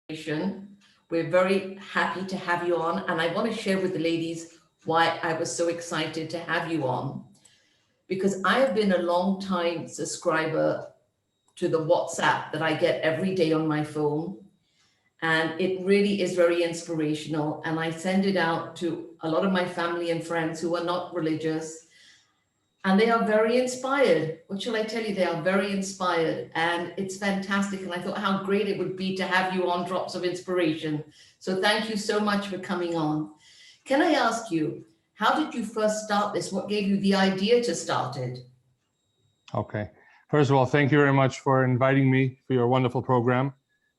We're very happy to have you on, and I want to share with the ladies why I was so excited to have you on. Because I have been a long time subscriber to the WhatsApp that I get every day on my phone, and it really is very inspirational. And I send it out to a lot of my family and friends who are not religious, and they are very inspired. What shall I tell you? They are very inspired, and it's fantastic. And I thought how great it would be to have you on Drops of Inspiration. So thank you so much for coming on. Can I ask you, how did you first start this? What gave you the idea to start it? Okay. First of all, thank you very much for inviting me for your wonderful program.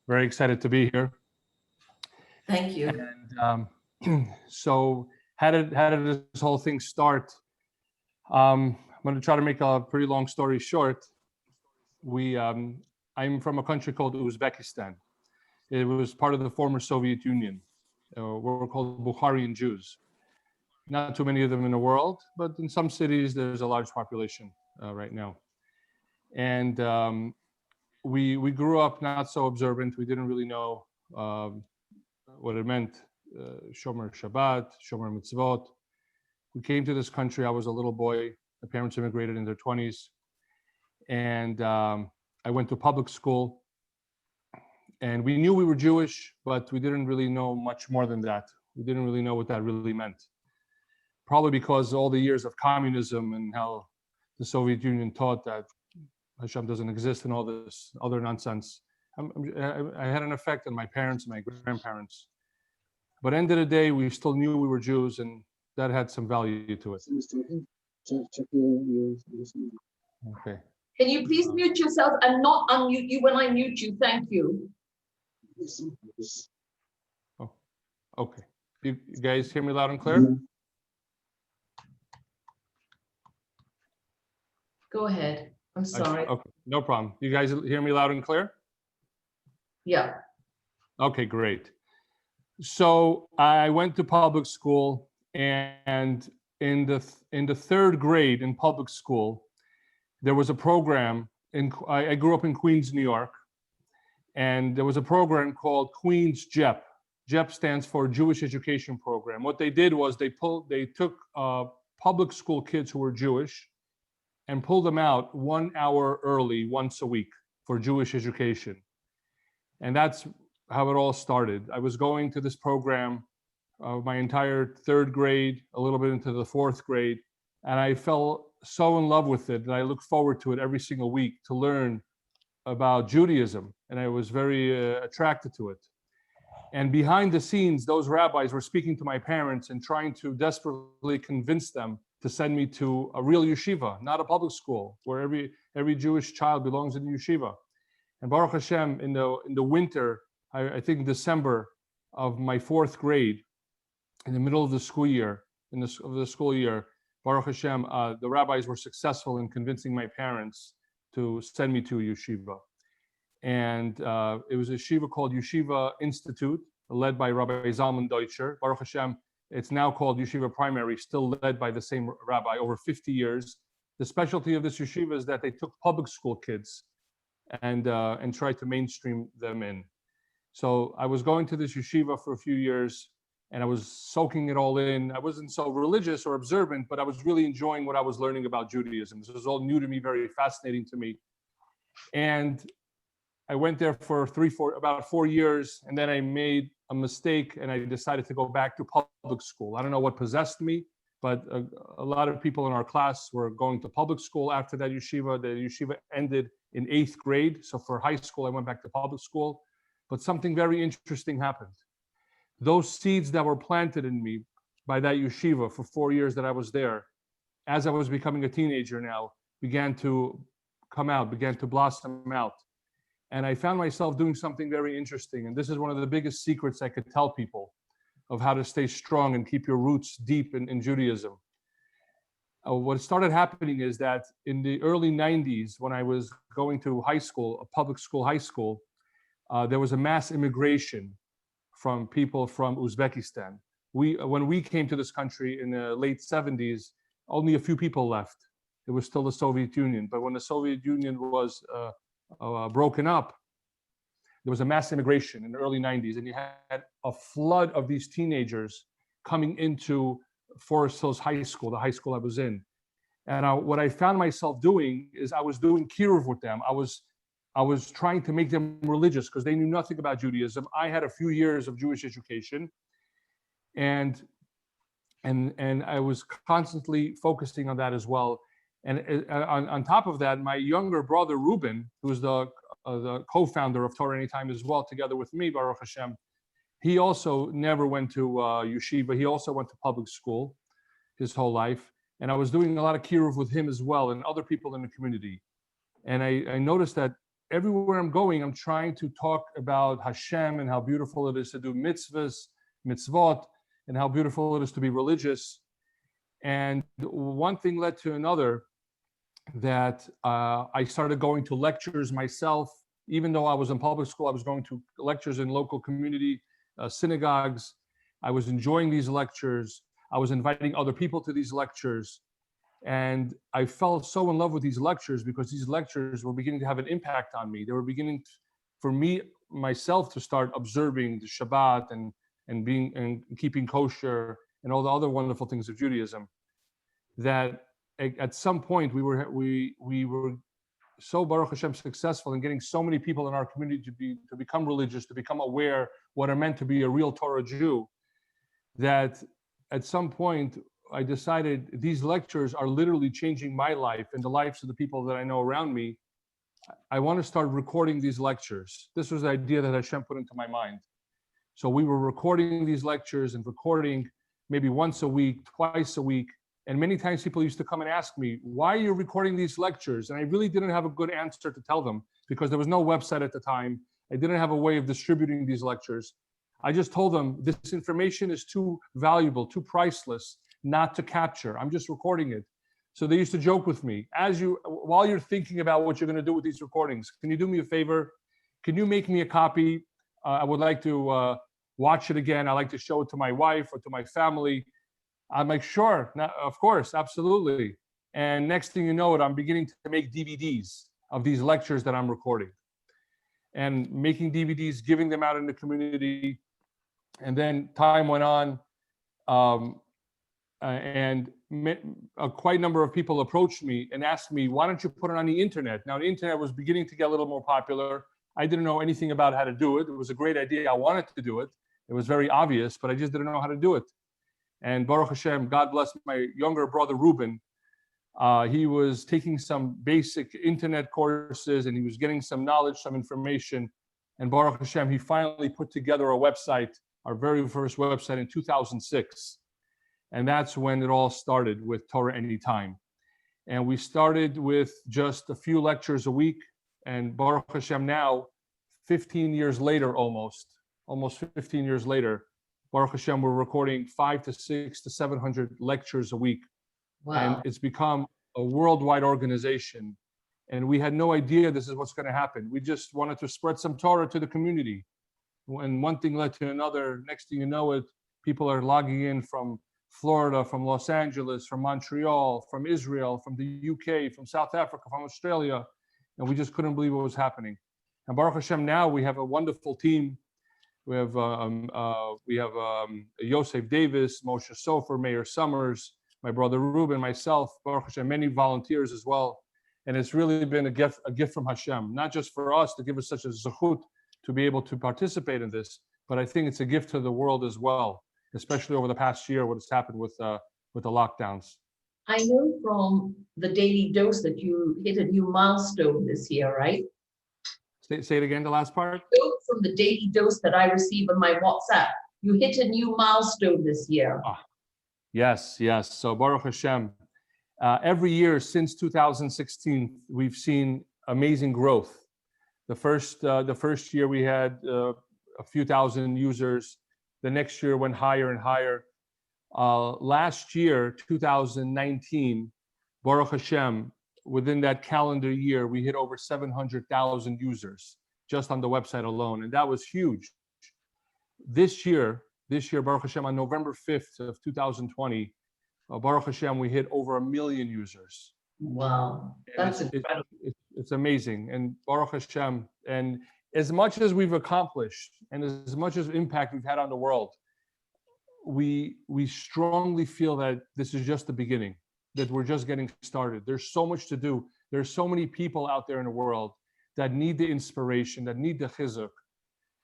Very excited to be here. Thank you. And so, how did this whole thing start? I'm going to try to make a pretty long story short. I'm from a country called Uzbekistan. It was part of the former Soviet Union. We're called Bukharian Jews. Not too many of them in the world, but in some cities there's a large population right now. And we grew up not so observant. We didn't really know what it meant, Shomer Shabbat, Shomer Mitzvot. We came to this country. I was a little boy. My parents immigrated in their 20s. And I went to public school. And we knew we were Jewish, but we didn't really know much more than that. We didn't really know what that really meant. Probably because all the years of communism and how the Soviet Union taught that Hashem doesn't exist and all this other nonsense. I had an effect on my parents and my grandparents. But end of the day, we still knew we were Jews, and that had some value to it. Okay. Can you please mute yourself and not unmute you when I mute you? Thank you. Oh, okay. You guys hear me loud and clear? Go ahead. I'm sorry. Okay, no problem. You guys hear me loud and clear? Yeah. Okay, great. So I went to public school, and in the third grade in public school, there was a program. I grew up in Queens, New York, and there was a program called Queens JEP. JEP stands for Jewish Education Program. What they did was they took public school kids who were Jewish and pulled them out 1 hour early once a week for Jewish education. And that's how it all started. I was going to this program my entire third grade, a little bit into the fourth grade, and I fell so in love with it that I look forward to it every single week to learn about Judaism, and I was very attracted to it. And behind the scenes, those rabbis were speaking to my parents and trying to desperately convince them to send me to a real yeshiva, not a public school, where every Jewish child belongs in yeshiva. And Baruch Hashem, in the winter, I think December of my fourth grade, in the middle of the school year, Baruch Hashem, the rabbis were successful in convincing my parents to send me to a yeshiva. And it was a yeshiva called Yeshiva Institute, led by Rabbi Zalman Deutscher. Baruch Hashem, it's now called Yeshiva Primary, still led by the same rabbi over 50 years. The specialty of this yeshiva is that they took public school kids and tried to mainstream them in. So I was going to this yeshiva for a few years, and I was soaking it all in. I wasn't so religious or observant, but I was really enjoying what I was learning about Judaism. This was all new to me, very fascinating to me. And I went there for about 4 years, and then I made a mistake, and I decided to go back to public school. I don't know what possessed me, but a lot of people in our class were going to public school after that yeshiva. The yeshiva ended in 8th grade, so for high school, I went back to public school. But something very interesting happened. Those seeds that were planted in me by that yeshiva for 4 years that I was there, as I was becoming a teenager now, began to come out, began to blossom out. And I found myself doing something very interesting. And this is one of the biggest secrets I could tell people of how to stay strong and keep your roots deep in Judaism. What started happening is that in the early 90s, when I was going to high school, a public school high school, there was a mass immigration from people from Uzbekistan. When we came to this country in the late 70s, only a few people left. It was still the Soviet Union. But when the Soviet Union was broken up, there was a mass immigration in the early 90s, and you had a flood of these teenagers coming into Forest Hills High School, the high school I was in. And what I found myself doing is I was doing kiruv with them. I was trying to make them religious because they knew nothing about Judaism. I had a few years of Jewish education, and I was constantly focusing on that as well. And on top of that, my younger brother Reuben, who's the co-founder of Torahanytime as well, together with me, Baruch Hashem, he also never went to yeshiva. He also went to public school his whole life. And I was doing a lot of kiruv with him as well and other people in the community. And I noticed that everywhere I'm going, I'm trying to talk about Hashem and how beautiful it is to do mitzvot, and how beautiful it is to be religious. And one thing led to another, that I started going to lectures myself. Even though I was in public school, I was going to lectures in local community synagogues. I was enjoying these lectures. I was inviting other people to these lectures. And I fell so in love with these lectures because these lectures were beginning to have an impact on me. They were beginning for me, myself, to start observing the Shabbat and being and keeping kosher and all the other wonderful things of Judaism. That at some point we were so, Baruch Hashem, successful in getting so many people in our community to become religious, to become aware what it meant to be a real Torah Jew, that at some point I decided these lectures are literally changing my life and the lives of the people that I know around me. I want to start recording these lectures. This was the idea that Hashem put into my mind. So we were recording these lectures and recording maybe once a week, twice a week. And many times people used to come and ask me, why are you recording these lectures? And I really didn't have a good answer to tell them because there was no website at the time. I didn't have a way of distributing these lectures. I just told them this information is too valuable, too priceless not to capture. I'm just recording it. So they used to joke with me, while you're thinking about what you're going to do with these recordings, can you do me a favor? Can you make me a copy? I would like to watch it again. I like to show it to my wife or to my family. I'm like, sure, of course, absolutely. And next thing you know it, I'm beginning to make DVDs of these lectures that I'm recording and making DVDs, giving them out in the community. And then time went on, and quite a number of people approached me and asked me, why don't you put it on the internet? Now, the internet was beginning to get a little more popular. I didn't know anything about how to do it. It was a great idea. I wanted to do it. It was very obvious, but I just didn't know how to do it. And Baruch Hashem, God bless my younger brother, Reuben. He was taking some basic internet courses and he was getting some knowledge, some information. And Baruch Hashem, he finally put together a website, our very first website in 2006. And that's when it all started with Torahanytime. And we started with just a few lectures a week. And Baruch Hashem, now, 15 years later, almost 15 years later, Baruch Hashem, we're recording 500 to 600 to 700 lectures a week. Wow. And it's become a worldwide organization. And we had no idea this is what's going to happen. We just wanted to spread some Torah to the community. And one thing led to another. Next thing you know it, people are logging in from Florida, from Los Angeles, from Montreal, from Israel, from the UK, from South Africa, from Australia. And we just couldn't believe what was happening. And Baruch Hashem, now we have a wonderful team. We have Yosef Davis, Moshe Sofer, Mayor Summers, my brother Reuben, myself, Baruch Hashem, many volunteers as well. And it's really been a gift from Hashem, not just for us to give us such a zechut to be able to participate in this, but I think it's a gift to the world as well, especially over the past year, what has happened with the lockdowns. I know from the Daily Dose that you hit a new milestone this year, right? Say it again, the last part. From the Daily Dose that I receive on my WhatsApp, you hit a new milestone this year. Yes. So Baruch Hashem, every year since 2016, we've seen amazing growth. The first year we had a few thousand users. The next year went higher and higher. Last year, 2019, Baruch Hashem, within that calendar year, we hit over 700,000 users just on the website alone, and that was huge. This year, Baruch Hashem, on November 5th of 2020, Baruch Hashem, we hit over 1 million users. Wow, that's incredible. It's amazing, and Baruch Hashem, and as much as we've accomplished and as much as impact we've had on the world, we strongly feel that this is just the beginning, that we're just getting started. There's so much to do. There's so many people out there in the world that need the inspiration, that need the chizuk,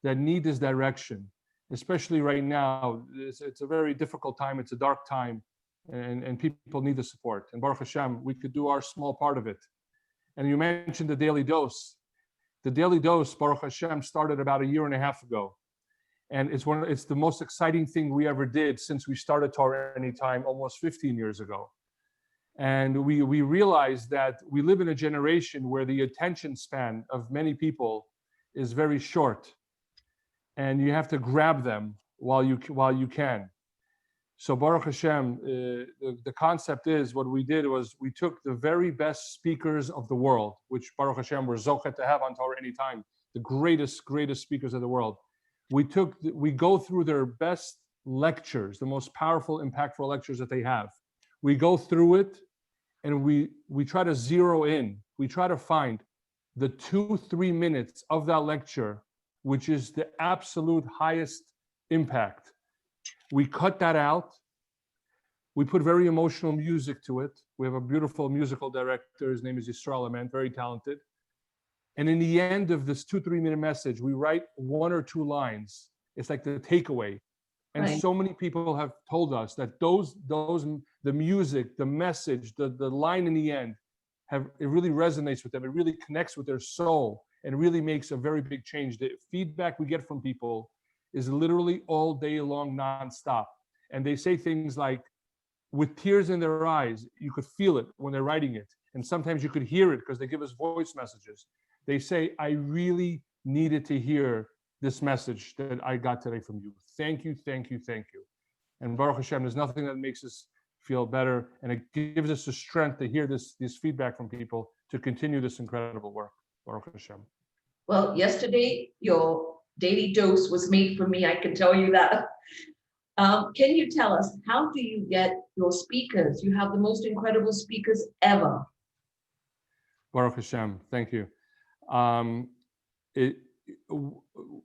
that need this direction, especially right now. It's a very difficult time. It's a dark time, and people need the support. And Baruch Hashem, we could do our small part of it. And you mentioned the Daily Dose. The Daily Dose, Baruch Hashem, started about 1.5 years ago. And it's the most exciting thing we ever did since we started Torahanytime almost 15 years ago. And we realized that we live in a generation where the attention span of many people is very short, and you have to grab them while you can. So Baruch Hashem, the concept is, what we did was we took the very best speakers of the world, which Baruch Hashem we're zochet to have on Torahanytime, the greatest speakers of the world. We go through their best lectures, the most powerful, impactful lectures that they have. We go through it, and we try to zero in. We try to find the 2-3 minutes of that lecture, which is the absolute highest impact. We cut that out. We put very emotional music to it. We have a beautiful musical director. His name is Yisrael Ament, very talented. And in the end of this 2-3 minute message, we write 1 or 2 lines. It's like the takeaway. And Right. so many people have told us that the music, the message, the line in the end, it really resonates with them. It really connects with their soul and really makes a very big change. The feedback we get from people is literally all day long, nonstop. And they say things like, with tears in their eyes, you could feel it when they're writing it. And sometimes you could hear it because they give us voice messages. They say, I really needed to hear this message that I got today from you. Thank you, thank you, thank you. And Baruch Hashem, there's nothing that makes us feel better, and it gives us the strength to hear this feedback from people to continue this incredible work. Baruch Hashem. Well, yesterday, your daily dose was made for me, I can tell you that. Can you tell us, how do you get your speakers? You have the most incredible speakers ever. Baruch Hashem, thank you.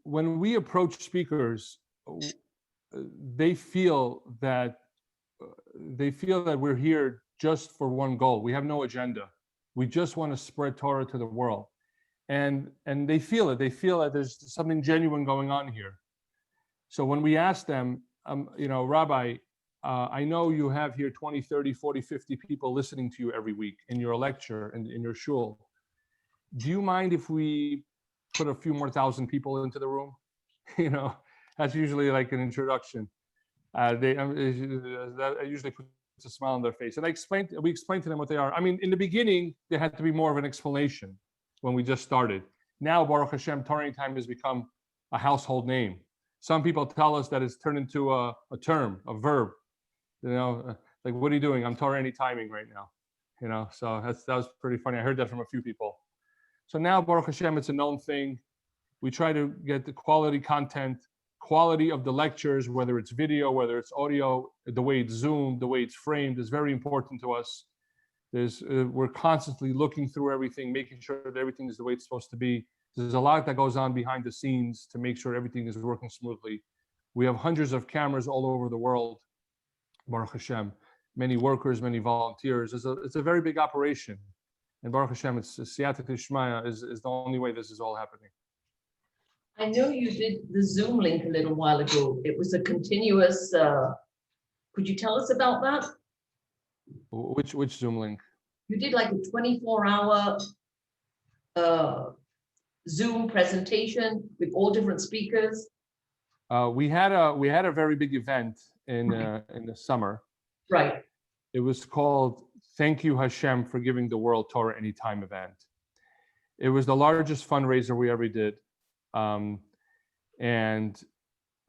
When we approach speakers, they feel that we're here just for one goal. We have no agenda. We just want to spread Torah to the world, and they feel it. They feel that there's something genuine going on here. So when we ask them, Rabbi, I know you have here 20, 30, 40, 50 people listening to you every week in your lecture and in your shul. Do you mind if we put a few more thousand people into the room? That's usually like an introduction. That usually puts a smile on their face. And we explained to them what they are. I mean, in the beginning, there had to be more of an explanation when we just started. Now, Baruch Hashem, Torahanytime has become a household name. Some people tell us that it's turned into a term, a verb. Like, what are you doing? I'm Torahanytiming right now. So that was pretty funny. I heard that from a few people. So now, Baruch Hashem, it's a known thing. We try to get the quality content, quality of the lectures, whether it's video, whether it's audio, the way it's zoomed, the way it's framed is very important to us. We're constantly looking through everything, making sure that everything is the way it's supposed to be. There's a lot that goes on behind the scenes to make sure everything is working smoothly. We have hundreds of cameras all over the world, Baruch Hashem, many workers, many volunteers. It's a very big operation. And Baruch Hashem, it's Siyata Tishmaya is the only way this is all happening. I know you did the Zoom link a little while ago. It was a continuous, could you tell us about that? Which Zoom link? You did like a 24-hour Zoom presentation with all different speakers. We had a very big event in the summer. Right. It was called Thank You Hashem for Giving the World Torahanytime event. It was the largest fundraiser we ever did. There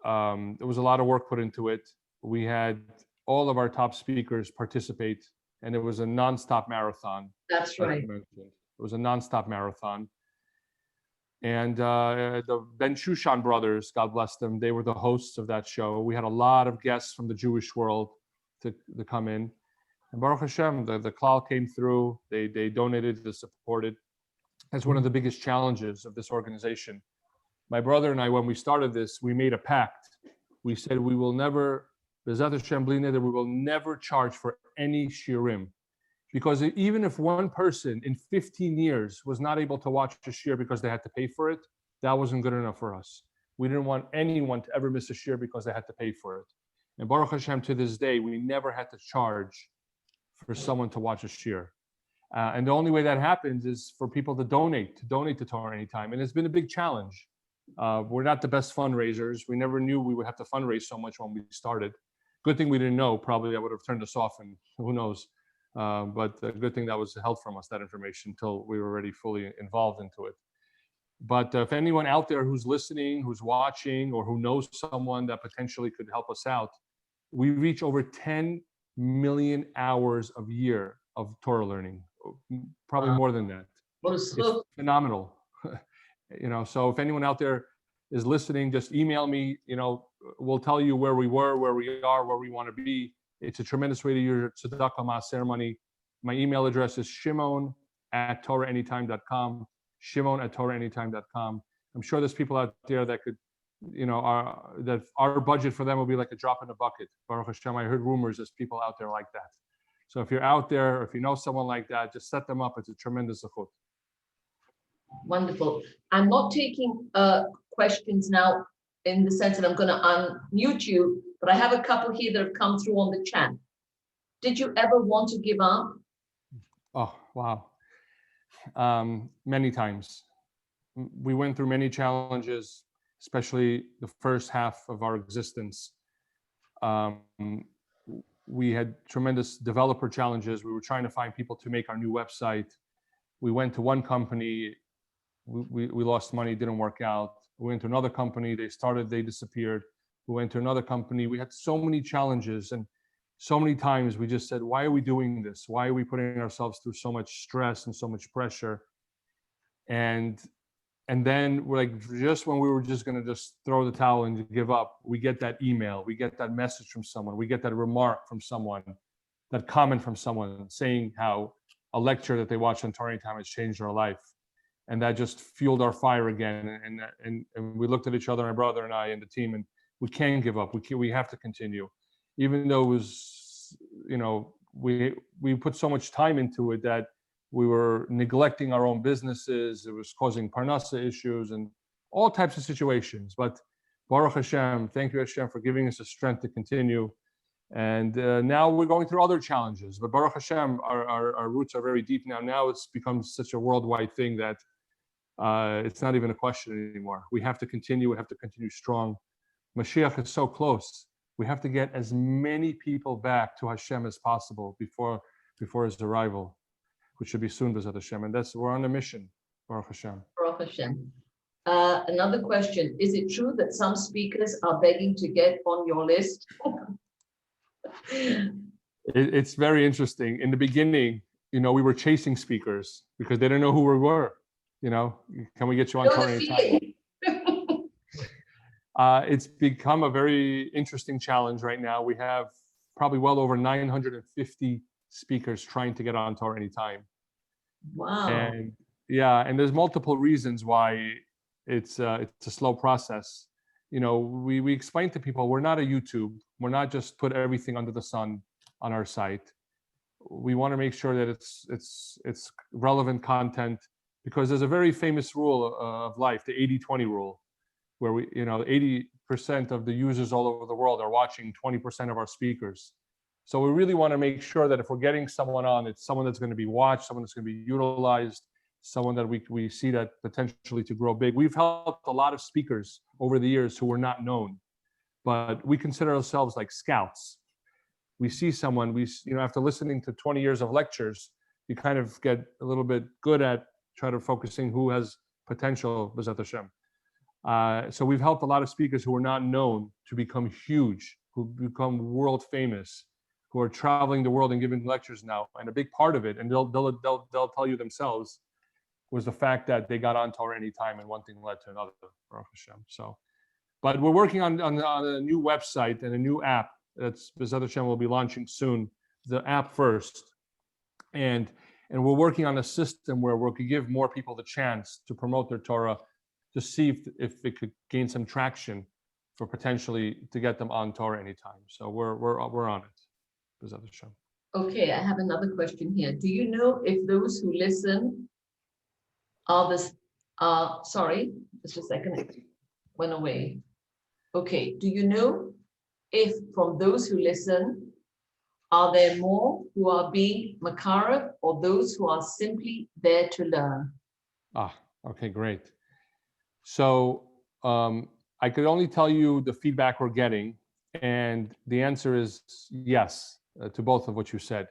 was a lot of work put into it. We had all of our top speakers participate, and it was a nonstop marathon. That's right. It was a nonstop marathon. And the Ben Shushan brothers, God bless them, they were the hosts of that show. We had a lot of guests from the Jewish world to come in. And Baruch Hashem, the Klal came through. They donated, they supported. That's one of the biggest challenges of this organization. my brother and I, when we started this, we made a pact. We said we will never, B'ezrat Hashem bli neder, we will never charge for any shiurim. Because even if one person in 15 years was not able to watch a shiur because they had to pay for it, that wasn't good enough for us. We didn't want anyone to ever miss a shiur because they had to pay for it. And Baruch Hashem, to this day, we never had to charge for someone to watch a shiur. And the only way that happens is for people to donate to Torah Anytime. And it's been a big challenge. We're not the best fundraisers. We never knew we would have to fundraise so much when we started. Good thing we didn't know. Probably I would have turned us off, and who knows. But a good thing that was held from us, that information, until we were already fully involved into it. But if anyone out there who's listening, who's watching, or who knows someone that potentially could help us out, we reach over 10 million hours a year of Torah learning, probably more than that. It's phenomenal. So if anyone out there is listening, just email me. We'll tell you where we were, where we are, where we want to be. It's a tremendous way to use your tzedakah maaser money. My email address is shimon@torahanytime.com. shimon@torahanytime.com. I'm sure there's people out there that could, that our budget for them will be like a drop in a bucket. Baruch Hashem, I heard rumors there's people out there like that. So if you're out there, or if you know someone like that, just set them up. It's a tremendous zechut. Wonderful. I'm not taking questions now in the sense that I'm going to unmute you, but I have a couple here that have come through on the chat. Did you ever want to give up? Oh, wow. Many times. We went through many challenges, especially the first half of our existence. We had tremendous developer challenges. We were trying to find people to make our new website. We went to one company, we lost money, didn't work out. We went to another company, they disappeared. We went to another company. We had so many challenges, and so many times we just said, why are we doing this? Why are we putting ourselves through so much stress and so much pressure? And then we're like, just when we were just going to just throw the towel and give up, we get that email, we get that message from someone, we get that remark from someone, that comment from someone saying how a lecture that they watched on Torah Anytime has changed their life. And that just fueled our fire again. And we looked at each other, my brother and I and the team, and we can't give up. We have to continue. Even though it was, we put so much time into it that we were neglecting our own businesses. It was causing parnasa issues and all types of situations. But Baruch Hashem, thank you Hashem for giving us the strength to continue. And now we're going through other challenges. But Baruch Hashem, our roots are very deep now. Now it's become such a worldwide thing that it's not even a question anymore. We have to continue. We have to continue strong. Mashiach is so close. We have to get as many people back to Hashem as possible before his arrival, which should be soon, B'ezrat Hashem. And we're on a mission, Baruch Hashem. Baruch Hashem. Another question. Is it true that some speakers are begging to get on your list? It's very interesting. In the beginning, we were chasing speakers because they didn't know who we were. Can we get you on Torah Anytime? It's become a very interesting challenge right now. We have probably well over 950 speakers trying to get on Torah Anytime. Wow. And there's multiple reasons why it's a slow process. We explain to people, we're not a YouTube. We're not just put everything under the sun on our site. We want to make sure that it's relevant content, because there's a very famous rule of life, the 80-20 rule, where 80% of the users all over the world are watching 20% of our speakers. So we really want to make sure that if we're getting someone on, it's someone that's going to be watched, someone that's going to be utilized, someone that we see that potentially to grow big. We've helped a lot of speakers over the years who were not known, but we consider ourselves like scouts. We see someone, after listening to 20 years of lectures, you kind of get a little bit good at trying to focusing who has potential, B'ezrat Hashem. So we've helped a lot of speakers who are not known to become huge, who become world famous, who are traveling the world and giving lectures now. And a big part of it, and they'll tell you themselves, was the fact that they got on Torah Anytime and one thing led to another. Baruch Hashem. So, but we're working on a new website and a new app that's B'ezrat Hashem will be launching soon. The app first, and we're working on a system where we could give more people the chance to promote their Torah to see if it could gain some traction for potentially to get them on Torah anytime. So we're on it. Bezat Hashem. Okay, I have another question here. Do you know if those who listen are this, sorry, just a second, it went away. Okay, do you know if from those who listen, are there more who are being makara or those who are simply there to learn? Okay, great. So I could only tell you the feedback we're getting, and the answer is yes to both of what you said.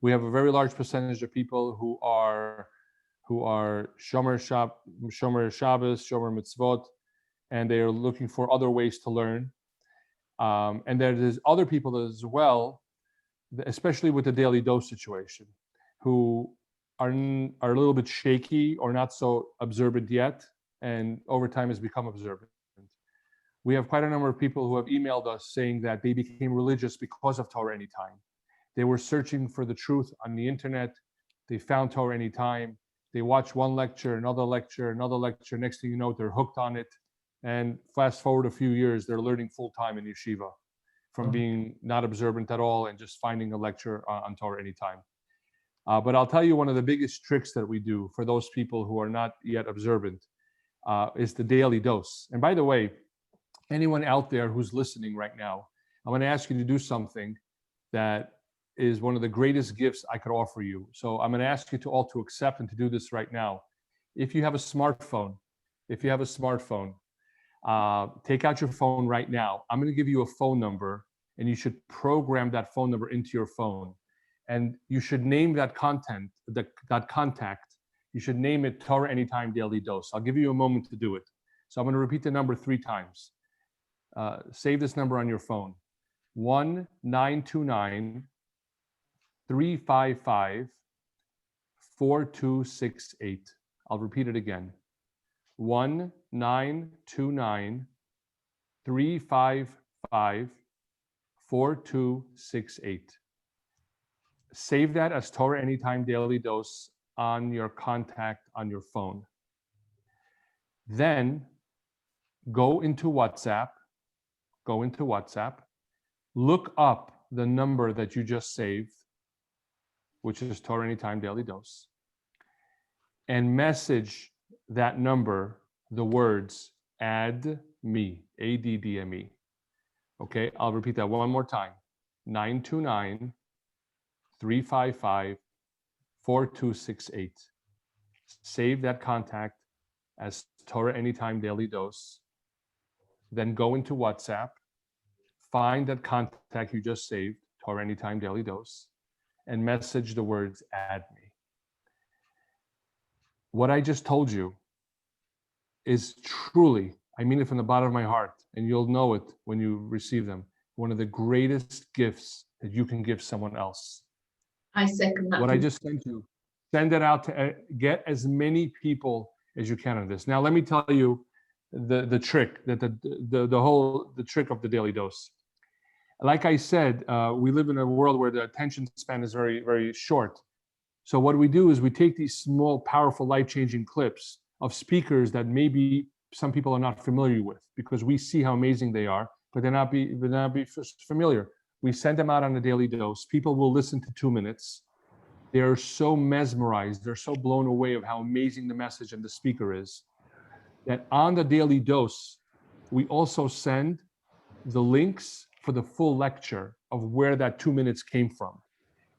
We have a very large percentage of people who are shomer Shabbos, shomer mitzvot, and they are looking for other ways to learn. And there's other people as well, especially with the daily dose situation, who are a little bit shaky or not so observant yet, and over time has become observant. We have quite a number of people who have emailed us saying that they became religious because of Torah Anytime. They were searching for the truth on the internet. They found Torah Anytime. They watched one lecture, another lecture, another lecture. Next thing you know, they're hooked on it. And fast forward a few years, they're learning full time in yeshiva, from being not observant at all and just finding a lecture on Torah Anytime. But I'll tell you, one of the biggest tricks that we do for those people who are not yet observant is the daily dose. And by the way, anyone out there who's listening right now, I'm going to ask you to do something that is one of the greatest gifts I could offer you. So I'm going to ask you to all to accept and to do this right now. If you have a smartphone, take out your phone right now. I'm going to give you a phone number, and you should program that phone number into your phone. And you should name that contact. You should name it Torah Anytime Daily Dose. I'll give you a moment to do it. So I'm going to repeat the number 3 times. Save this number on your phone. 1-929-355-4268. I'll repeat it again. 1-929-355-4268. Save that as Torah Anytime Daily Dose on your contact on your phone. Then go into WhatsApp, look up the number that you just saved, which is Torah Anytime Daily Dose, and message that number the words "add me," ADDME. Okay, I'll repeat that one more time. 929-355-4268. Save that contact as Torah Anytime Daily Dose. Then go into WhatsApp, find that contact you just saved, Torah Anytime Daily Dose, and message the words "add me." What I just told you is truly, I mean it from the bottom of my heart, and you'll know it when you receive them, one of the greatest gifts that you can give someone else. I second that. What I just sent you, send it out to get as many people as you can on this. Now, let me tell you the trick, that the trick of the daily dose. Like I said, we live in a world where the attention span is very, very short. So what we do is we take these small, powerful, life-changing clips of speakers that maybe some people are not familiar with, because we see how amazing they are, but they're not familiar. We send them out on a daily dose. People will listen to 2 minutes. They're so mesmerized, they're so blown away of how amazing the message and the speaker is, that on the daily dose, we also send the links for the full lecture of where that 2 minutes came from.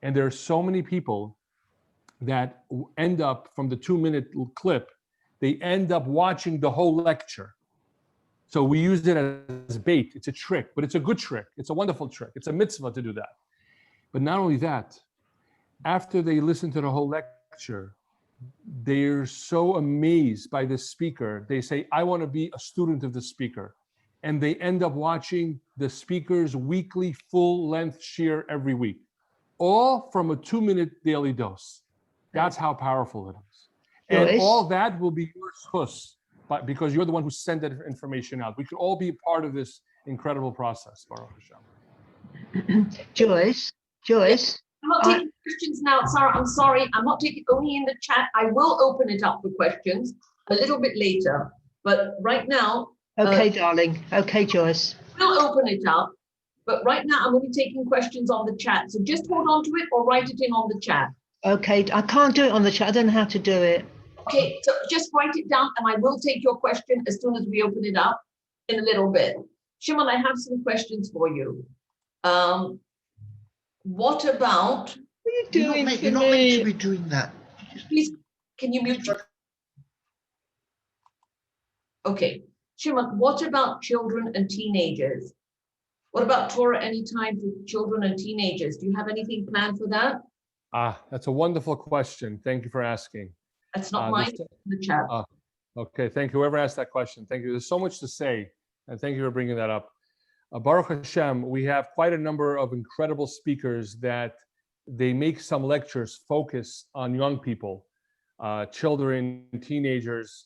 And there are so many people that end up, from the 2-minute clip, they end up watching the whole lecture. So we use it as bait. It's a trick, but it's a good trick. It's a wonderful trick. It's a mitzvah to do that. But not only that, after they listen to the whole lecture, they're so amazed by the speaker. They say, I want to be a student of the speaker. And they end up watching the speaker's weekly full-length shiur every week, all from a 2-minute daily dose. That's how powerful it is. And all that will be your zchus, but because you're the one who sent that information out. We could all be a part of this incredible process, Baruch Hashem. Joyce. I'm not taking questions now, Sarah. I'm sorry. I'm not taking only in the chat. I will open it up for questions a little bit later. But right now, Okay, darling. Okay, Joyce. we'll open it up. But right now, I'm only taking questions on the chat. So just hold on to it or write it in on the chat. Okay, I can't do it on the chat. I don't know how to do it. Okay, so just write it down and I will take your question as soon as we open it up in a little bit. Shimon, I have some questions for you. What about, What are you doing You're not meant to be doing that. please, can you mute? Okay, Shimon, what about children and teenagers? What about Torah Anytime for children and teenagers? Do you have anything planned for that? That's a wonderful question. Thank you for asking. That's not mine, it's in the chat. Okay, thank you. Whoever asked that question, thank you. There's so much to say, and thank you for bringing that up. Baruch Hashem, we have quite a number of incredible speakers that they make some lectures focused on young people, children, teenagers,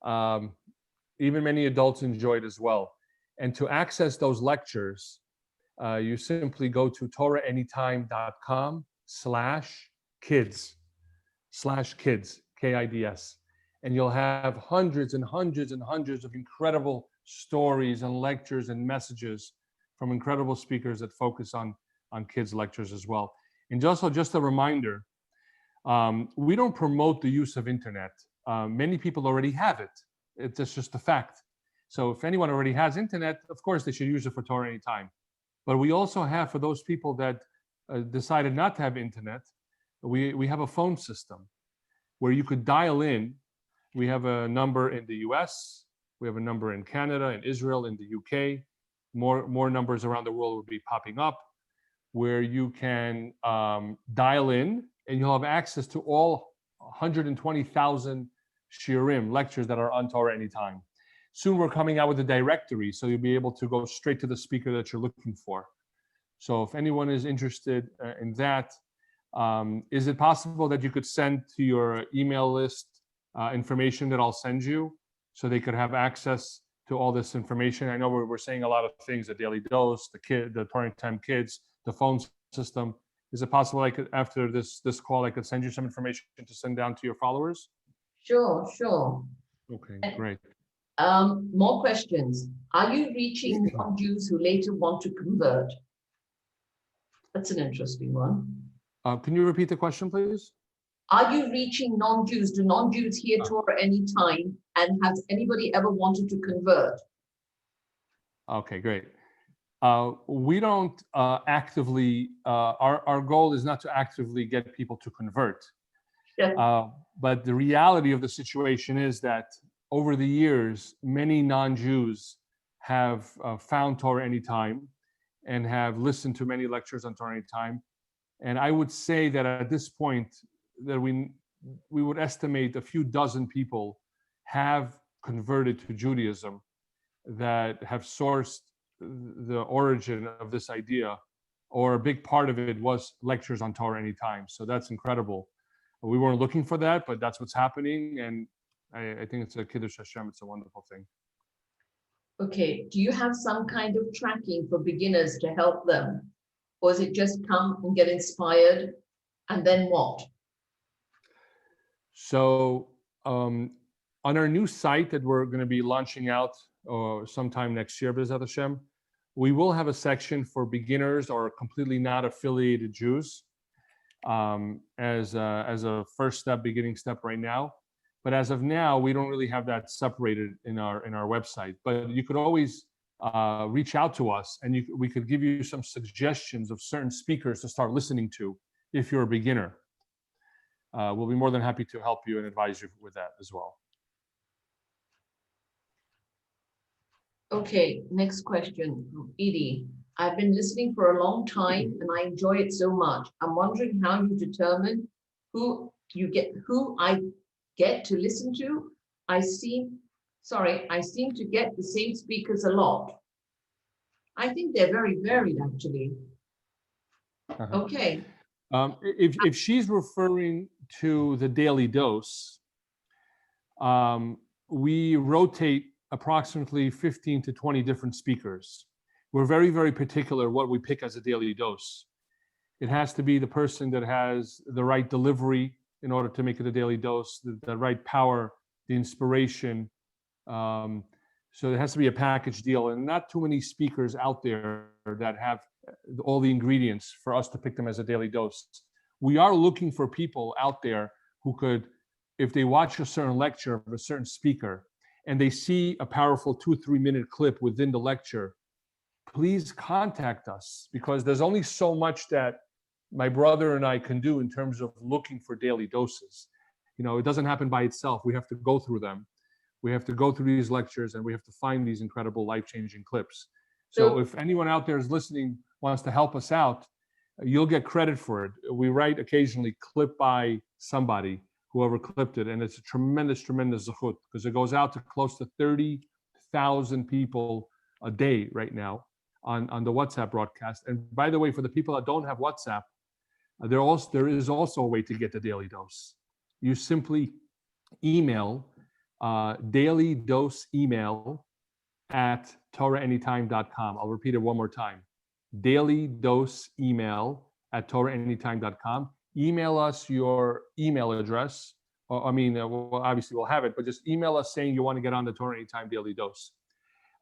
even many adults enjoy it as well. And to access those lectures, you simply go to torahanytime.com/kids, kids, and you'll have hundreds and hundreds and hundreds of incredible stories and lectures and messages from incredible speakers that focus on kids lectures as well. And also just a reminder, we don't promote the use of internet. Many people already have it. It's just a fact. So if anyone already has internet, of course they should use it for Torah Anytime. But we also have, for those people that decided not to have internet, we have a phone system where you could dial in. We have a number in the US, we have a number in Canada, in Israel, in the UK. More numbers around the world will be popping up, where you can dial in and you'll have access to all 120,000 shiurim, lectures that are on Torah Anytime. Soon we're coming out with a directory, so you'll be able to go straight to the speaker that you're looking for. So if anyone is interested in that, is it possible that you could send to your email list information that I'll send you so they could have access to all this information? I know we're saying a lot of things, the daily dose, the Torah Anytime Kids, the phone system. Is it possible I could, after this call, I could send you some information to send down to your followers? Sure, sure. Okay, great. More questions. Are you reaching non-Jews who later want to convert? That's an interesting one. Can you repeat the question, please? Are you reaching non-Jews? Do non-Jews hear Torah Anytime? And has anybody ever wanted to convert? Okay, great. We don't actively, our goal is not to actively get people to convert. Yeah. But the reality of the situation is that over the years, many non-Jews have found Torah Anytime and have listened to many lectures on Torah Anytime. And I would say that at this point, that we would estimate a few dozen people have converted to Judaism that have sourced the origin of this idea, or a big part of it was lectures on Torah Anytime. So that's incredible. We weren't looking for that, but that's what's happening. And I think it's a Kiddush Hashem. It's a wonderful thing. Okay, do you have some kind of tracking for beginners to help them? Or is it just come and get inspired and then what? So on our new site that we're going to be launching out sometime next year, B'ezrat Hashem, we will have a section for beginners or completely not affiliated Jews as a first step, beginning step right now. But as of now, we don't really have that separated in our website. But you could always reach out to us, and we could give you some suggestions of certain speakers to start listening to if you're a beginner. We'll be more than happy to help you and advise you with that as well. Okay, next question from Edie. I've been listening for a long time and I enjoy it so much. I'm wondering how you determine who I get to listen to. I seem to get the same speakers a lot. I think they're very varied, actually. Okay. If she's referring to the daily dose, we rotate approximately 15 to 20 different speakers. We're very, very particular what we pick as a daily dose. It has to be the person that has the right delivery in order to make it a daily dose, the right power, the inspiration, So it has to be a package deal, and not too many speakers out there that have all the ingredients for us to pick them as a daily dose. We are looking for people out there who could, if they watch a certain lecture of a certain speaker and they see a powerful 2-3 minute clip within the lecture, please contact us, because there's only so much that my brother and I can do in terms of looking for daily doses. You know, it doesn't happen by itself. We have to go through them. We have to go through these lectures, and we have to find these incredible life-changing clips. So if anyone out there is listening, wants to help us out, you'll get credit for it. We write occasionally clip by somebody, whoever clipped it, and it's a tremendous, tremendous zechut, because it goes out to close to 30,000 people a day right now on the WhatsApp broadcast. And by the way, for the people that don't have WhatsApp, there is also a way to get the daily dose. You simply email daily dose email at torahanytime.com. I'll repeat it one more time. Daily dose email at torahanytime.com. Email us your email address. Well, obviously we'll have it, but just email us saying you want to get on the Torah Anytime Daily Dose.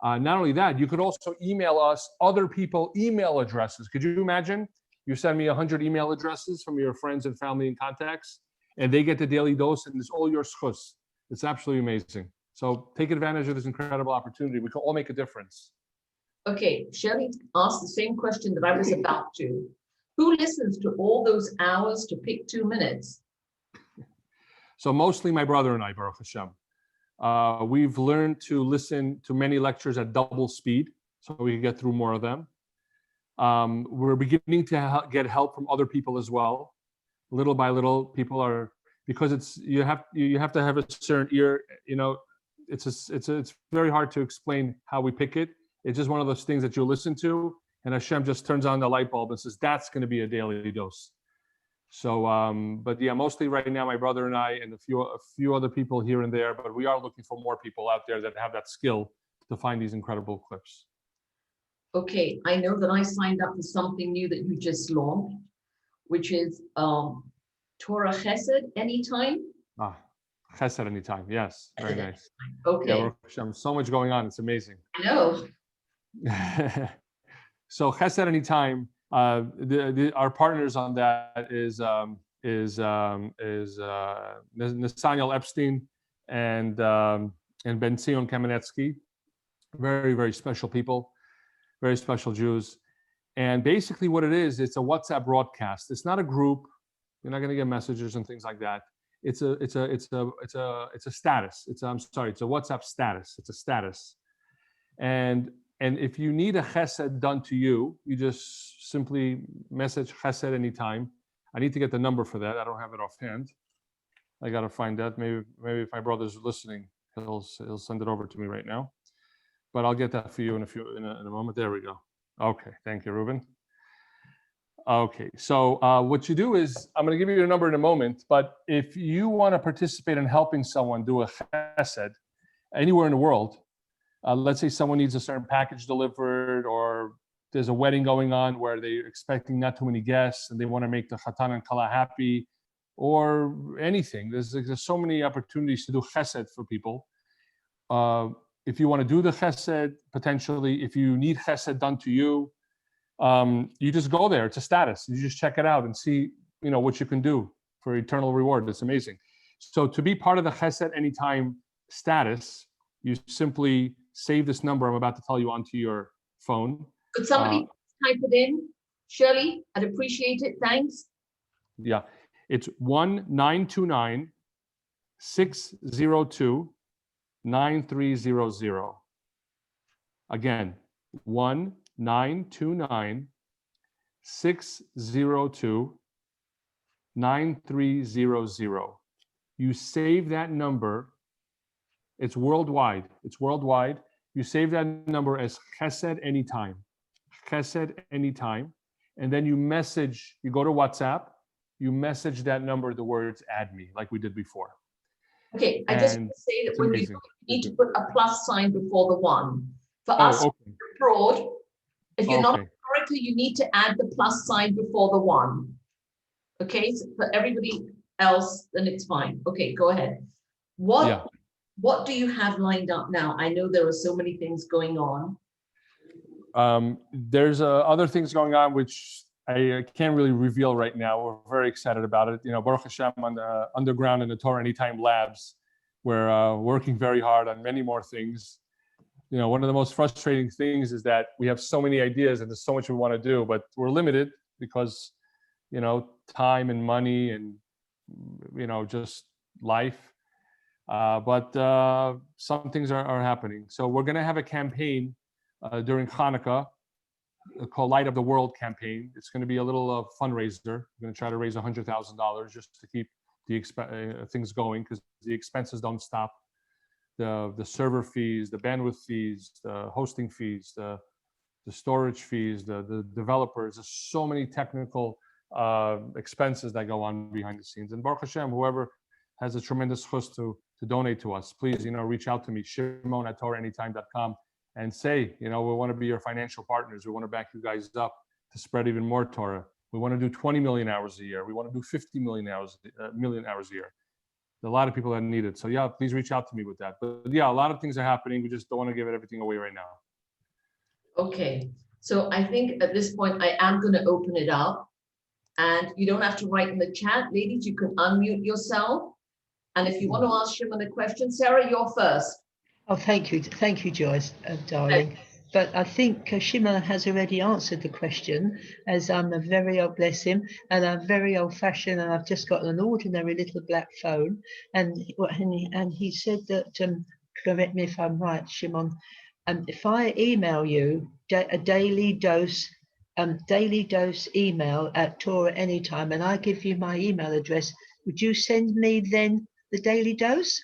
Not only that, you could also email us other people email addresses. Could you imagine? You send me 100 email addresses from your friends and family and contacts, and they get the daily dose, and it's all your schus. It's absolutely amazing. So take advantage of this incredible opportunity. We can all make a difference. Okay, Shelley asked the same question that I was about to. Who listens to all those hours to pick 2 minutes? So mostly my brother and I, Baruch Hashem. We've learned to listen to many lectures at double speed, so we can get through more of them. We're beginning to get help from other people as well. Little by little, people are, because you have to have a certain ear. You know, it's very hard to explain how we pick it. It's just one of those things that you listen to, and Hashem just turns on the light bulb and says, that's going to be a daily dose. So, but yeah, mostly right now, my brother and I and a few other people here and there, but we are looking for more people out there that have that skill to find these incredible clips. Okay, I know that I signed up for something new that you just launched, which is Torah Chesed Anytime. Chesed Anytime, yes, very nice. Okay. Yeah, so much going on, it's amazing. I know. So Chesed Anytime, our partners on that is Nathaniel Epstein and Ben Zion Kamenetsky, very, very special people, very special Jews. And basically what it is, it's a WhatsApp broadcast. It's not a group. You're not going to get messages and things like that. It's a status. It's a WhatsApp status. It's a status. And if you need a chesed done to you, you just simply message chesed anytime. I need to get the number for that. I don't have it offhand. I got to find that. Maybe if my brother's listening, he'll send it over to me right now. But I'll get that for you in a moment. There we go. Okay, thank you, Ruben. Okay, so what you do is, I'm going to give you a number in a moment, but if you want to participate in helping someone do a chesed anywhere in the world, let's say someone needs a certain package delivered, or there's a wedding going on where they're expecting not too many guests and they want to make the chatan and kala happy, or anything. There's so many opportunities to do chesed for people. If you want to do the chesed, potentially, if you need chesed done to you, you just go there. It's a status. You just check it out and see, what you can do for eternal reward. It's amazing. So to be part of the Chesed Anytime status, you simply save this number I'm about to tell you onto your phone. Could somebody type it in? Shirley, I'd appreciate it. Thanks. Yeah, it's 1-929-602-9300. Again, 1-929-602-9300. You save that number. It's worldwide. You save that number as Chesed Anytime. Chesed Anytime. And then you go to WhatsApp, you message that number the words "add me," like we did before. Okay, I just want to say that when you need to put a plus sign before the one. For us, abroad, if you're not correctly, you need to add the plus sign before the one. Okay, so for everybody else, then it's fine. Okay, go ahead. What what do you have lined up now? I know there are so many things going on. There's other things going on which I can't really reveal right now. We're very excited about it. You know, Baruch Hashem, on the underground in the Torah Anytime labs, we're working very hard on many more things. You know, one of the most frustrating things is that we have so many ideas and there's so much we want to do, but we're limited because, you know, time and money and, you know, just life. But some things are happening. So we're going to have a campaign during Hanukkah called Light of the World campaign. It's going to be a little fundraiser. We're going to try to raise $100,000 just to keep the things going, because the expenses don't stop. The server fees, the bandwidth fees, the hosting fees, the storage fees, the developers. There's so many technical expenses that go on behind the scenes. And Baruch Hashem, whoever has a tremendous chus to donate to us, please, you know, reach out to me, Shimon@TorahAnytime.com, and say, you know, we want to be your financial partners. We want to back you guys up to spread even more Torah. We want to do 20 million hours a year. We want to do 50 million hours a year. A lot of people that need it. So yeah, please reach out to me with that. But yeah, a lot of things are happening. We just don't want to give everything away right now. Okay, so I think at this point, I am going to open it up. And you don't have to write in the chat. Ladies, you can unmute yourself. And if you want to ask Shimon a question, Sarah, you're first. Oh, thank you, Joyce, darling. But I think Shimon has already answered the question, as I'm a very old, bless him, and I'm very old-fashioned, and I've just got an ordinary little black phone. And he said that, correct me if I'm right, Shimon, if I email you a daily dose email at Torah Anytime, and I give you my email address, would you send me then the daily dose?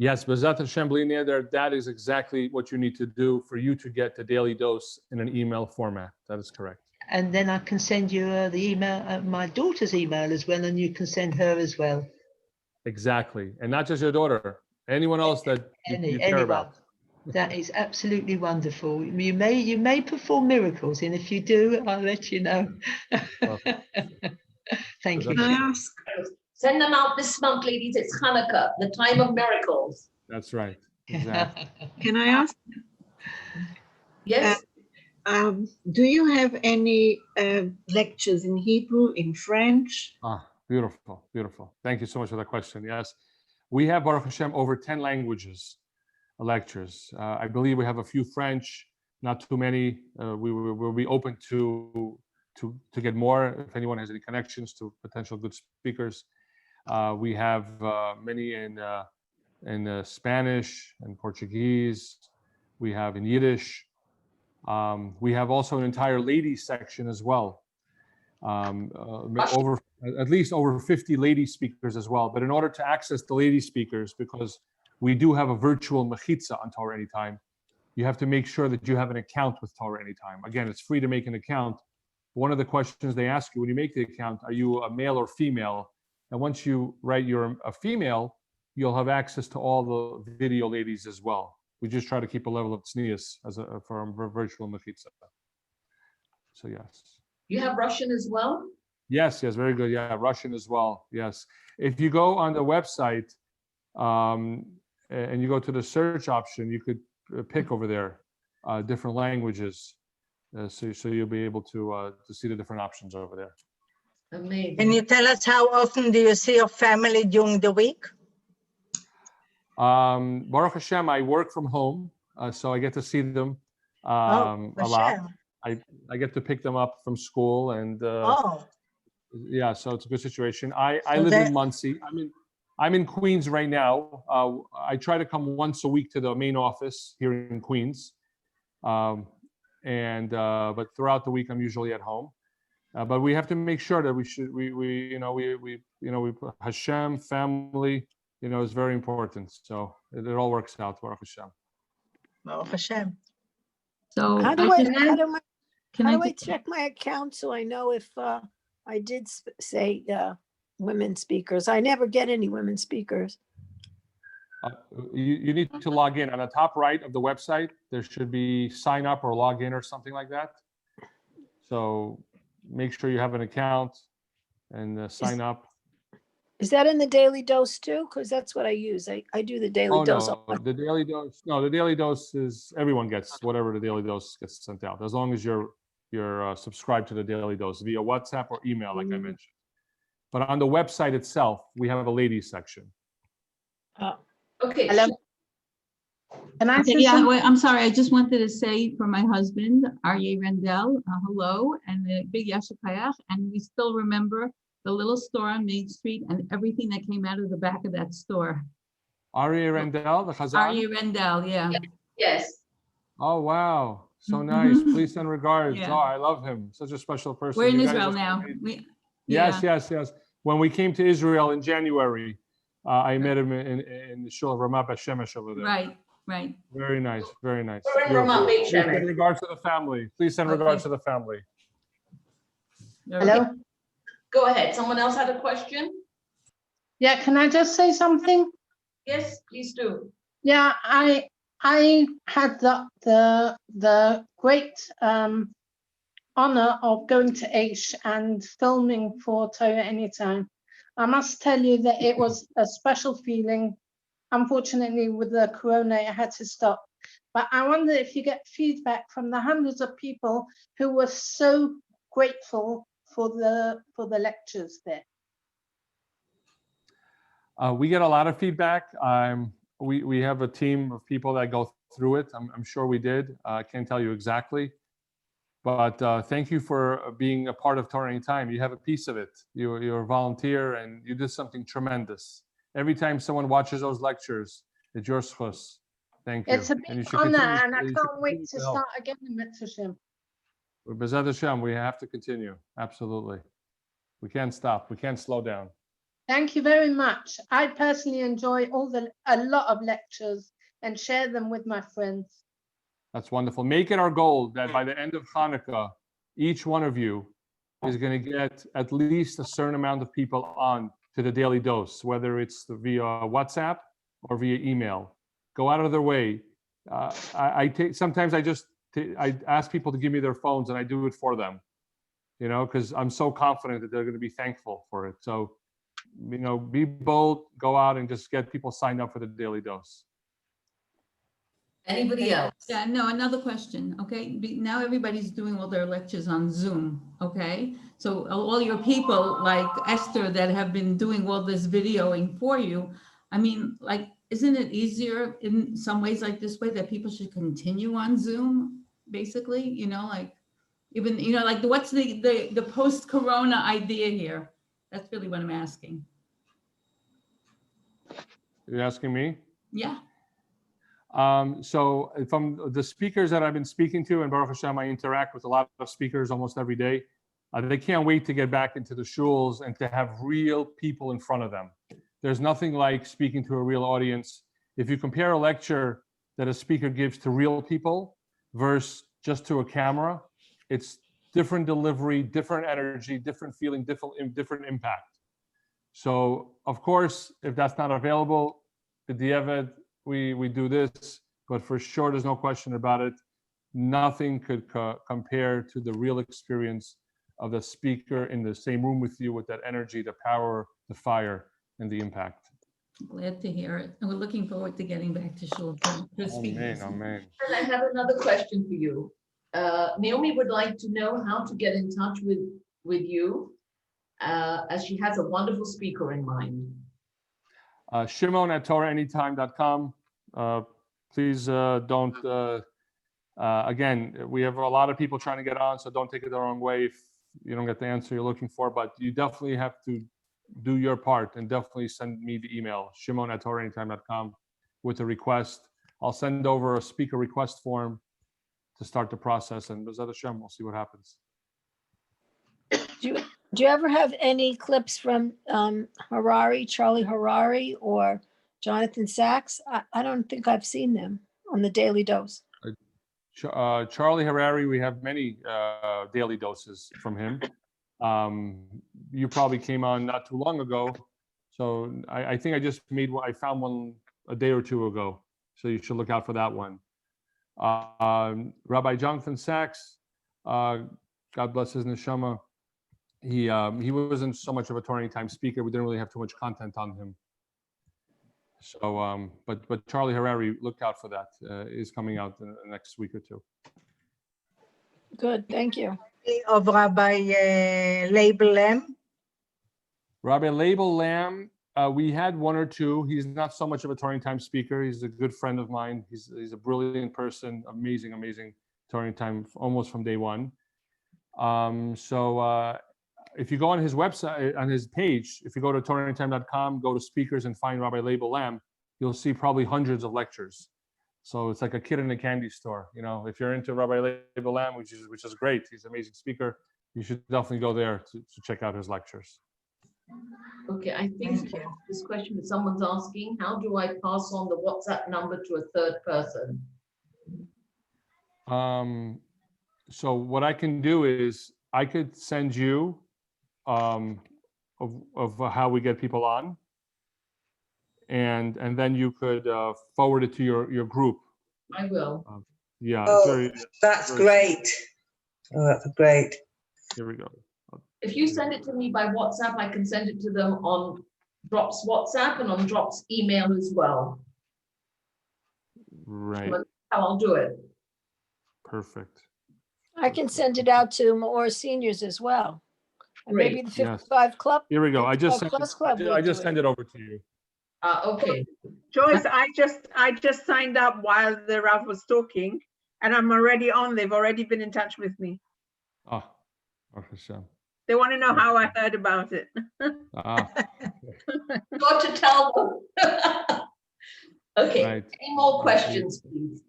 Yes, B'ezrat Hashem, b'li neder, that is exactly what you need to do for you to get the daily dose in an email format. That is correct. And then I can send you the email, my daughter's email as well, and you can send her as well. Exactly. And not just your daughter, anyone else that you care about. That is absolutely wonderful. You may perform miracles, and if you do, I'll let you know. Thank you. Can I ask? Send them out this month, ladies. It's Hanukkah, the time of miracles. That's right. Exactly. Can I ask? Yes. Do you have any lectures in Hebrew, in French? Beautiful, beautiful. Thank you so much for that question. Yes, we have, Baruch Hashem, over 10 languages lectures. I believe we have a few French, not too many. We will be open to get more if anyone has any connections to potential good speakers. We have many in Spanish and Portuguese. We have in Yiddish. We have also an entire ladies section as well. At least over 50 lady speakers as well. But in order to access the lady speakers, because we do have a virtual mechitza on Torah Anytime, you have to make sure that you have an account with Torah Anytime. Again, it's free to make an account. One of the questions they ask you when you make the account, are you a male or female? And once you write you're a female, you'll have access to all the video ladies as well. We just try to keep a level of tznius for a virtual mechitza. So yes. You have Russian as well? Yes, very good. Yeah, Russian as well. Yes. If you go on the website and you go to the search option, you could pick over there different languages. So you'll be able to see the different options over there. Amazing. Can you tell us how often do you see your family during the week? Baruch Hashem, I work from home, so I get to see them a lot. I get to pick them up from school, and yeah, so it's a good situation. I live in Muncie. I'm in Queens right now. I try to come once a week to the main office here in Queens, but throughout the week I'm usually at home. But we have to make sure that we Hashem, family, is very important. So it all works out, Baruch Hashem. Baruch Hashem. So how do I check my account so I know if I did say women speakers? I never get any women speakers. You need to log in. On the top right of the website, there should be sign up or log in or something like that. So make sure you have an account and sign up. Is that in the daily dose too? Because that's what I use. I do the daily Oh, dose. no, the daily dose, no, the daily dose is, everyone gets whatever the daily dose gets sent out, as long as you're subscribed to the daily dose via WhatsApp or email, like I mentioned. But on the website itself, we have a ladies section. Oh, Okay, Hello? Can I Okay, say yeah, something? wait, I'm sorry. I just wanted to say for my husband, Aryeh Rendell, hello, and a big yashikayach. And we still remember the little store on Main Street and everything that came out of the back of that store. Aryeh Rendell, the Chazan? Aryeh Rendell, yeah. yes. Oh, wow. So nice. Mhm. Please send regards. Yeah. Oh, I love him. Such a special person. We're in You guys Israel are so now. amazing. Yes, yes, yes. When we came to Israel in January, I met him in the shul of Ramat Shemesh over there. Right. Very nice, very nice. We're in Beautiful. Ramat Beit Please send Shemesh. regards to the family. Please send regards to the family. Hello? Go ahead. Someone else had a question? Yeah, can I just say something? Yes, please do. Yeah, I had the great honor of going to Aish and filming for Torah Anytime. I must tell you that it was a special feeling. Unfortunately, with the corona, it had to stop. But I wonder if you get feedback from the hundreds of people who were so grateful for the lectures there. We get a lot of feedback. We have a team of people that go through it. I'm sure we did. I can't tell you exactly. But thank you for being a part of Torah Anytime. You have a piece of it. You're a volunteer and you did something tremendous. Every time someone watches those lectures, it's your schus. Thank you. It's a And you big should honor, continue- and I you should can't wait continue to help. start again in Mitzvah. B'ezrat Hashem, we have to continue. Absolutely. We can't stop. We can't slow down. Thank you very much. I personally enjoy a lot of lectures and share them with my friends. That's wonderful. Make it our goal that by the end of Hanukkah, each one of you is going to get at least a certain amount of people on to the daily dose, whether it's via WhatsApp or via email. Go out of their way. Sometimes I ask people to give me their phones and I do it for them, because I'm so confident that they're going to be thankful for it. So, be bold, go out and just get people signed up for the daily dose. Anybody else? Yeah, no, another question, okay? Now everybody's doing all their lectures on Zoom, okay? So all your people like Esther that have been doing all this videoing for you, I mean, isn't it easier in some ways like this way that people should continue on Zoom, basically? What's the post-corona idea here? That's really what I'm asking. You're asking me? Yeah. So from the speakers that I've been speaking to, and Baruch Hashem, I interact with a lot of speakers almost every day. They can't wait to get back into the shuls and to have real people in front of them. There's nothing like speaking to a real audience. If you compare a lecture that a speaker gives to real people versus just to a camera, it's different delivery, different energy, different feeling, different impact. So of course, if that's not available, the Diavad, we do this, but for sure, there's no question about it. Nothing could compare to the real experience of the speaker in the same room with you with that energy, the power, the fire, and the impact. Glad to hear it. And we're looking forward to getting back to shul for speakers. Amen. And I have another question for you. Naomi would like to know how to get in touch with you, as she has a wonderful speaker in mind. Shimon at TorahAnytime.com. Please don't, again, we have a lot of people trying to get on, so don't take it the wrong way if you don't get the answer you're looking for, but you definitely have to do your part and definitely send me the email, Shimon at TorahAnytime.com, with a request. I'll send over a speaker request form to start the process, and B'ezrat Hashem, we'll see what happens. Do you ever have any clips from Charlie Harari, or Jonathan Sachs? I don't think I've seen them on the Daily Dose. Charlie Harari, we have many daily doses from him. You probably came on not too long ago, so I think I just made one. I found one a day or two ago, so you should look out for that one. Rabbi Jonathan Sachs, God bless his neshama. he wasn't so much of a Torah Anytime speaker. We didn't really have too much content on him. So, but Charlie Harari, look out for that. Is coming out in the next week or two. Good, thank you. Of Rabbi Label Lamb. Rabbi Label Lamb, we had one or two. He's not so much of a Torah Anytime speaker. He's a good friend of mine. He's a brilliant person, amazing Torah Anytime almost from day one. If you go on his website, on his page, if you go to torahanytime.com, go to speakers and find Rabbi Label Lamb, you'll see probably hundreds of lectures. So it's like a kid in a candy store. You know, if you're into Rabbi Label Lamb, which is great, he's an amazing speaker, you should definitely go there to check out his lectures. Okay, I think this question that someone's asking, how do I pass on the WhatsApp number to a third person? So what I can do is I could send you of how we get people on, and then you could forward it to your group. I will. Yeah, Oh, that's great. Oh, that's great. Here we go. If you send it to me by WhatsApp, I can send it to them on Drop's WhatsApp and on Drop's email as well. Right. That's how I'll do it. Perfect. I can send it out to more seniors as well. And maybe the Yes. 55 Club. Here we go. I just 55 sent Plus Club I would just do send it over to you. Okay. Joyce, I just signed up while the Rav was talking, and I'm already on. They've already been in touch with me. Ah, Baruch Hashem. They want to know how I heard about it. Ah, Got to tell them. Okay, right. any more questions, please?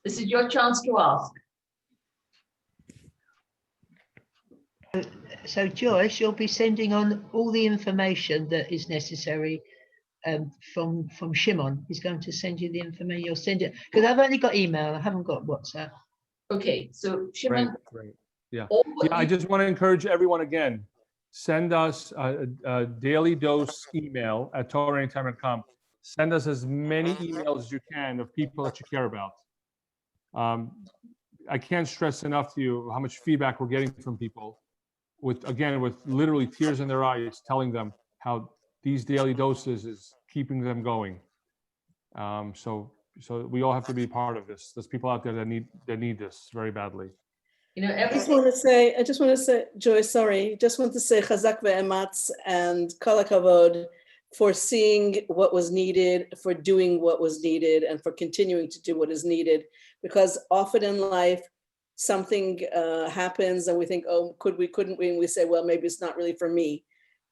This is your chance to ask. So Joyce, you'll be sending on all the information that is necessary from Shimon. He's going to send you the information. You'll send it because I've only got email. I haven't got WhatsApp. Okay, so Shimon, Right. Yeah. all what Yeah, I you- just want to encourage everyone again, send us a daily dose email at torahanytime.com. Send us as many emails as you can of people that you care about. I can't stress enough to you how much feedback we're getting from people with literally tears in their eyes, telling them how these daily doses is keeping them going. So we all have to be part of this. There's people out there that need this very badly. you know, I just everything. want to say, Joyce, sorry, just want to say chazak ve'ematz and kol hakavod for seeing what was needed, for doing what was needed, and for continuing to do what is needed. Because often in life, something happens and we think, oh, couldn't we? And we say, well, maybe it's not really for me.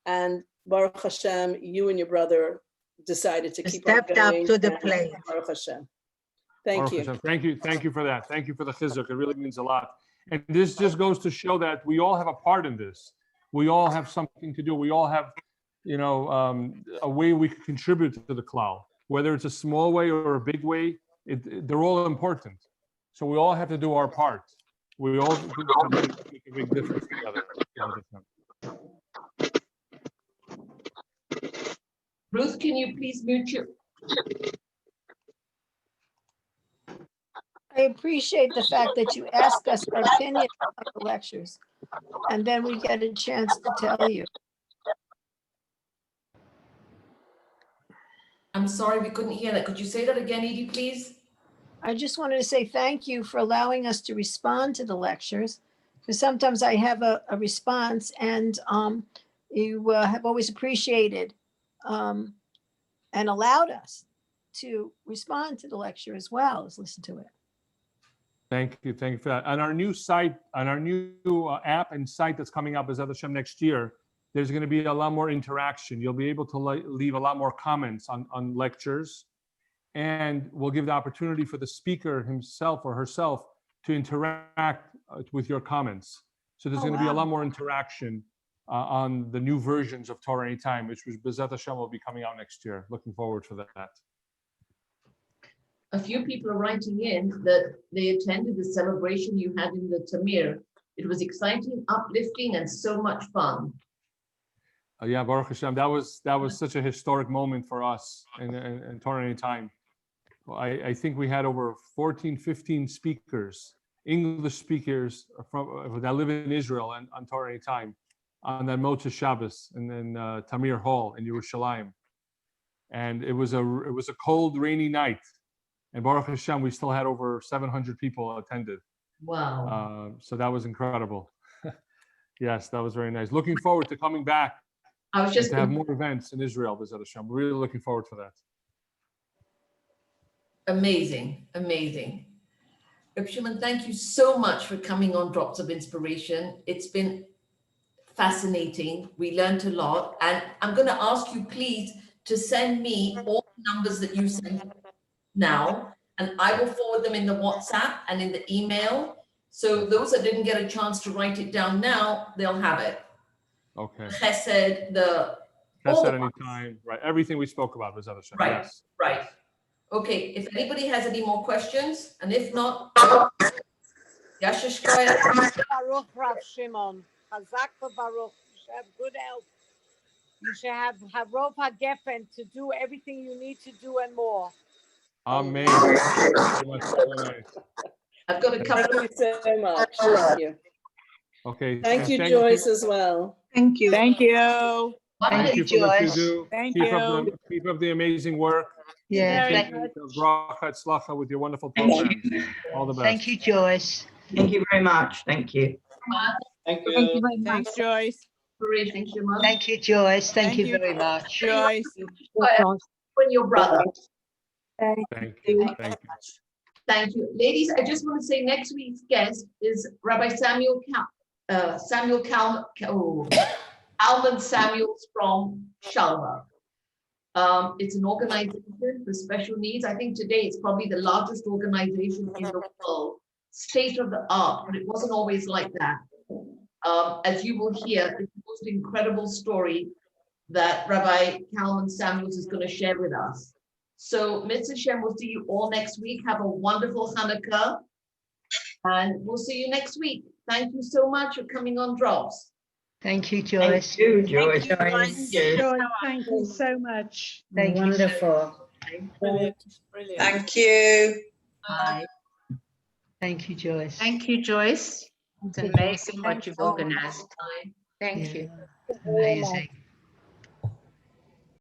And Baruch Hashem, you and your brother decided to keep on Stepped up going. to the and plate. Baruch Hashem. Thank you. Thank you for that. Thank you for the chizuk. It really means a lot. And this just goes to show that we all have a part in this. We all have something to do. We all have, a way we can contribute to the klal, whether it's a small way or a big way. They're all important. So we all have to do our part. We all have to make a big difference together. Ruth, can you please mute your? I appreciate the fact that you ask us our opinion on the lectures, and then we get a chance to tell you. I'm sorry, we couldn't hear that. Could you say that again, Edie, please? I just wanted to say thank you for allowing us to respond to the lectures, because sometimes I have a response, and you have always appreciated and allowed us to respond to the lecture as well as listen to it. Thank you for that. On our new site, on our new app and site that's coming up as Hashem next year, there's going to be a lot more interaction. You'll be able to leave a lot more comments on lectures, and we'll give the opportunity for the speaker himself or herself to interact with your comments. So there's going to be a lot more interaction on the new versions of Torah Anytime, which B'ezrat Hashem will be coming out next year. Looking forward to that. A few people are writing in that they attended the celebration you had in the Tamir. It was exciting, uplifting, and so much fun. Yeah, Baruch Hashem, that was such a historic moment for us in Torah Anytime. I think we had over 14, 15 speakers, English speakers that live in Israel and on Torahanytime on that Motzei Shabbos and then Tamir Hall in Yerushalayim. And it was a cold, rainy night. And Baruch Hashem, we still had over 700 people attended. Wow. So that was incredible. Yes, that was very nice. Looking forward to coming back I was just to have more events in Israel, B'ezrat Hashem. We're really looking forward to that. amazing, amazing. Reb Shimon, thank you so much for coming on Drops of Inspiration. It's been fascinating. We learned a lot. And I'm going to ask you, please, to send me all the numbers that you sent now, and I will forward them in the WhatsApp and in the email. So those that didn't get a chance to write it down now, they'll have it. Okay. Chesed, That's at any time, right? Everything we spoke about was other stuff. Right. Yes. Right. Okay, if anybody has any more questions, and if not, Yashish Koya. Baruch Rav Shimon. Chazak Baruch. You should have good health. You should have Harov HaGefen to do everything you need to do and more. Amen. Very much, so nice. I've got a couple Thank you so much. Thank you. Okay. Thank you, Joyce, as well. Thank you. Thank you. Thank you for what you do. Thank Keep you. keep up the amazing work. Yeah, Very thank, much. Bracha tzlacha with your wonderful program. All the best. thank you, Joyce. Thank you very much. Thank you. Thank Thank you very much. Thanks, Joyce. Thank you, Mom. Thank you, Joyce. Thank Thank you you. very much. Joyce. And your brother. Thank you. Thank you. Thank you. Ladies, I just want to say next week's guest is Rabbi Almond Samuels from Shalva. It's an organization for special needs. I think today it's probably the largest organization in the world, state of the art, but it wasn't always like that. As you will hear, it's the most incredible story that Rabbi Kalman Samuels is going to share with us. So, Mr. Shem, we'll see you all next week. Have a wonderful Hanukkah, and we'll see you next week. Thank you so much for coming on Drops. Thank you, Joyce. Thank you, Joyce. Thank you so much. Thank you. Wonderful. Brilliant. Brilliant. Thank you. Bye. Thank you, Joyce. Thank you, Joyce. It's amazing what you've organized. Bye. Thank Yeah. you. Amazing.